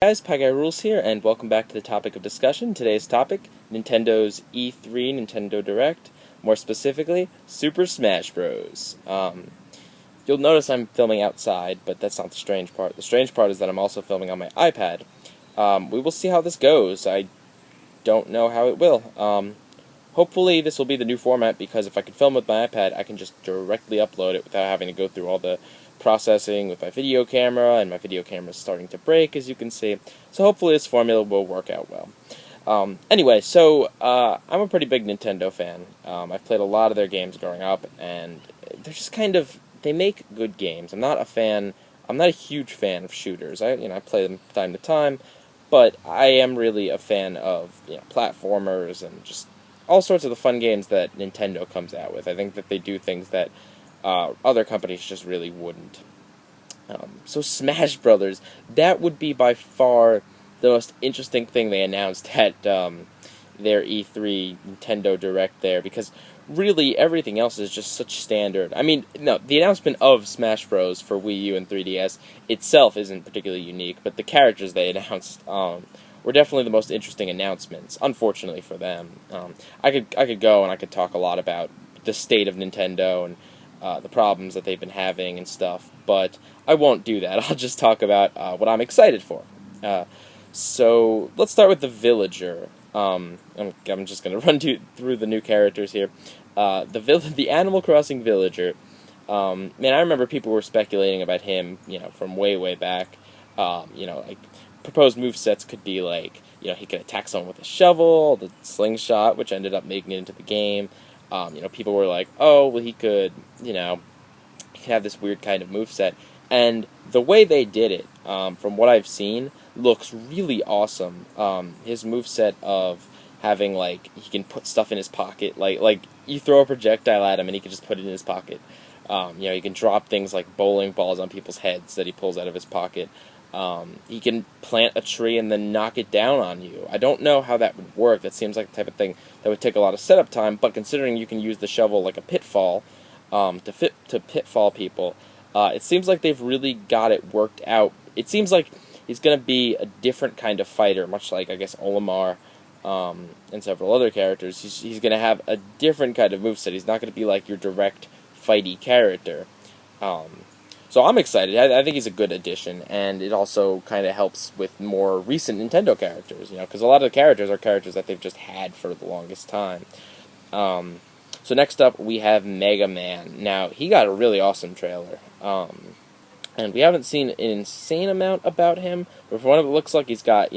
guys, PieGuyRules here, and welcome back to the topic of discussion. Today's topic, Nintendo's E3 Nintendo Direct, more specifically, Super Smash Bros. You'll notice I'm filming outside, but that's not the strange part. The strange part is that I'm also filming on my iPad. We will see how this goes. I don't know how it will. Hopefully this will be the new format, because if I could film with my iPad, I can just directly upload it without having to go through all the processing with my video camera, and my video camera is starting to break, as you can see. So hopefully this formula will work out well. Anyway, so I'm a pretty big Nintendo fan. I've played a lot of their games growing up, and they're just they make good games. I'm not a huge fan of shooters. I play them from time to time, but I am really a fan of platformers and just all sorts of the fun games that Nintendo comes out with. I think that they do things that other companies just really wouldn't. So Smash Brothers, that would be by far the most interesting thing they announced at their E3 Nintendo Direct there, because really everything else is just such standard. I mean, no, the announcement of Smash Bros. For Wii U and 3DS itself isn't particularly unique, but the characters they announced were definitely the most interesting announcements, unfortunately for them. I could go and I could talk a lot about the state of Nintendo and the problems that they've been having and stuff, but I won't do that. I'll just talk about what I'm excited for. So let's start with the Villager. I'm just going to run through the new characters here. The Animal Crossing Villager. Man, I remember people were speculating about him, from way back. Like proposed movesets could be like, he could attack someone with a shovel, the slingshot, which ended up making it into the game. People were like, oh, well, he could have this weird kind of moveset. And the way they did it, from what I've seen, looks really awesome. His moveset of having, he can put stuff in his pocket. Like you throw a projectile at him and he can just put it in his pocket. He can drop things like bowling balls on people's heads that he pulls out of his pocket. He can plant a tree and then knock it down on you. I don't know how that would work. That seems like the type of thing that would take a lot of setup time, but considering you can use the shovel like a pitfall to pitfall people, it seems like they've really got it worked out. It seems like he's going to be a different kind of fighter, much like, I guess, Olimar and several other characters. He's going to have a different kind of moveset. He's not going to be like your direct fighty character. So I'm excited. I think he's a good addition, and it also kind of helps with more recent Nintendo characters, because a lot of the characters are characters that they've just had for the longest time. So next up, we have Mega Man. Now, he got a really awesome trailer, and we haven't seen an insane amount about him, but from what it looks like, he's got,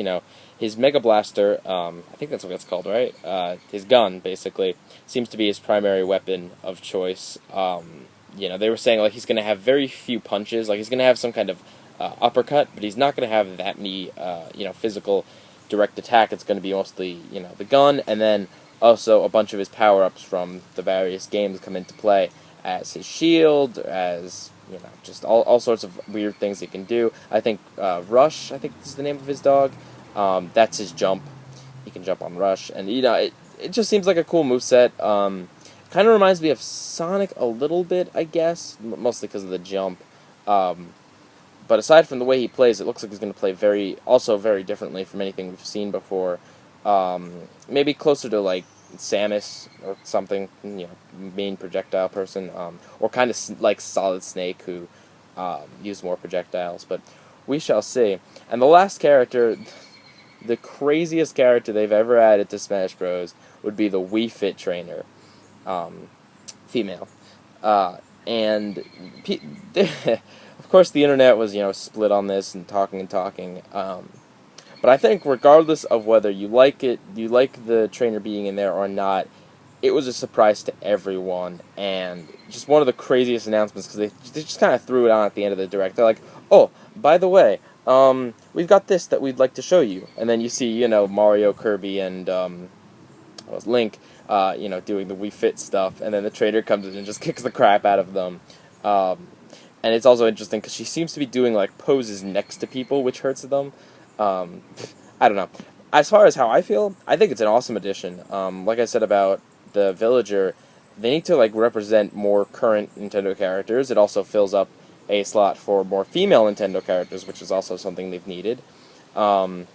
his Mega Blaster, I think that's what it's called, right? His gun, basically, seems to be his primary weapon of choice. They were saying, he's going to have very few punches. He's going to have some kind of uppercut, but he's not going to have that many, physical direct attack. It's going to be mostly, the gun, and then also a bunch of his power-ups from the various games come into play as his shield, as, just all sorts of weird things he can do. I think Rush, I think is the name of his dog. That's his jump. He can jump on Rush, and, it just seems like a cool moveset. Kind of reminds me of Sonic a little bit, I guess, mostly because of the jump. But aside from the way he plays, it looks like he's going to play very differently from anything we've seen before. Maybe closer to, Samus or something, main projectile person, or kind of like Solid Snake, who used more projectiles. But we shall see. And the last character, the craziest character they've ever added to Smash Bros. Would be the Wii Fit trainer. Female. And of course the internet was, split on this and talking. But I think regardless of whether you like the trainer being in there or not, it was a surprise to everyone, and just one of the craziest announcements, because they just kind of threw it on at the end of the Direct. They're like, oh, by the way, we've got this that we'd like to show you. And then you see, Mario, Kirby, and Link, doing the Wii Fit stuff, and then the trainer comes in and just kicks the crap out of them. And it's also interesting because she seems to be doing, poses next to people, which hurts them. I don't know. As far as how I feel, I think it's an awesome addition. Like I said about the Villager, they need to, represent more current Nintendo characters. It also fills up a slot for more female Nintendo characters, which is also something they've needed. I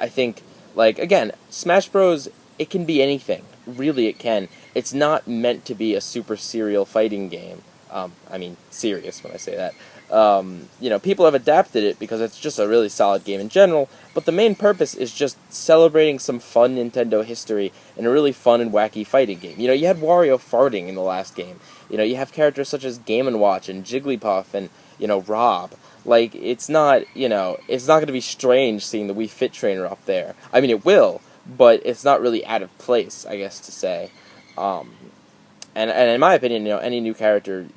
think, like, again, Smash Bros. It can be anything. Really, it can. It's not meant to be a super serial fighting game. I mean, serious when I say that. People have adapted it because it's just a really solid game in general, but the main purpose is just celebrating some fun Nintendo history in a really fun and wacky fighting game. You had Wario farting in the last game. You have characters such as Game & Watch and Jigglypuff and, Rob. Like, it's not going to be strange seeing the Wii Fit Trainer up there. I mean, it will, but it's not really out of place, I guess to say. And in my opinion, any new character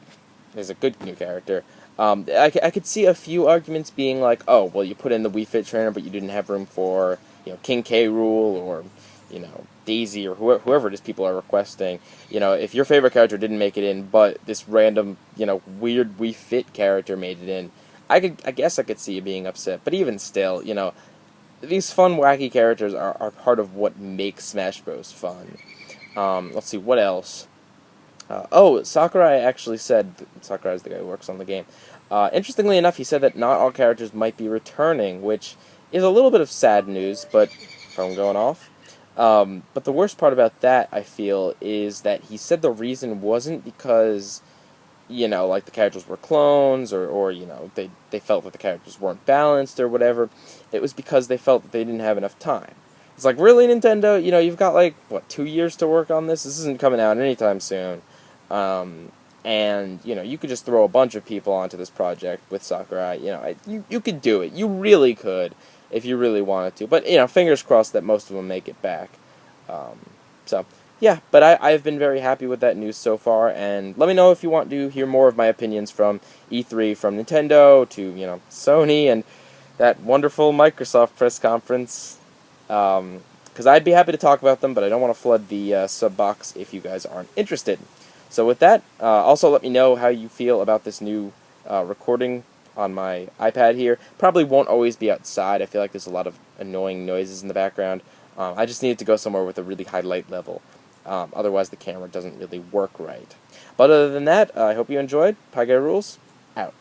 is a good new character. I could see a few arguments being like, oh, well, you put in the Wii Fit Trainer, but you didn't have room for, King K. Rool or, Daisy or whoever it is people are requesting. If your favorite character didn't make it in, but this random, weird Wii Fit character made it in, I guess I could see you being upset. But even still, these fun, wacky characters are part of what makes Smash Bros. Fun. Let's see, what else? Sakurai actually said, Sakurai is the guy who works on the game. Interestingly enough, he said that not all characters might be returning, which is a little bit of sad news, but phone going off. But the worst part about that, I feel, is that he said the reason wasn't because, like the characters were clones, or they felt that the characters weren't balanced or whatever. It was because they felt that they didn't have enough time. It's like, really, Nintendo? You've got, 2 years to work on this? This isn't coming out anytime soon. And, you could just throw a bunch of people onto this project with Sakurai. You could do it. You really could, if you really wanted to. But, fingers crossed that most of them make it back. Yeah, but I've been very happy with that news so far, and let me know if you want to hear more of my opinions from E3, from Nintendo to, Sony, and that wonderful Microsoft press conference. Because I'd be happy to talk about them, but I don't want to flood the sub box if you guys aren't interested. So with that, also let me know how you feel about this new recording on my iPad here. Probably won't always be outside. I feel like there's a lot of annoying noises in the background. I just needed to go somewhere with a really high light level. Otherwise, the camera doesn't really work right. But other than that, I hope you enjoyed. Pie Guy Rules, out.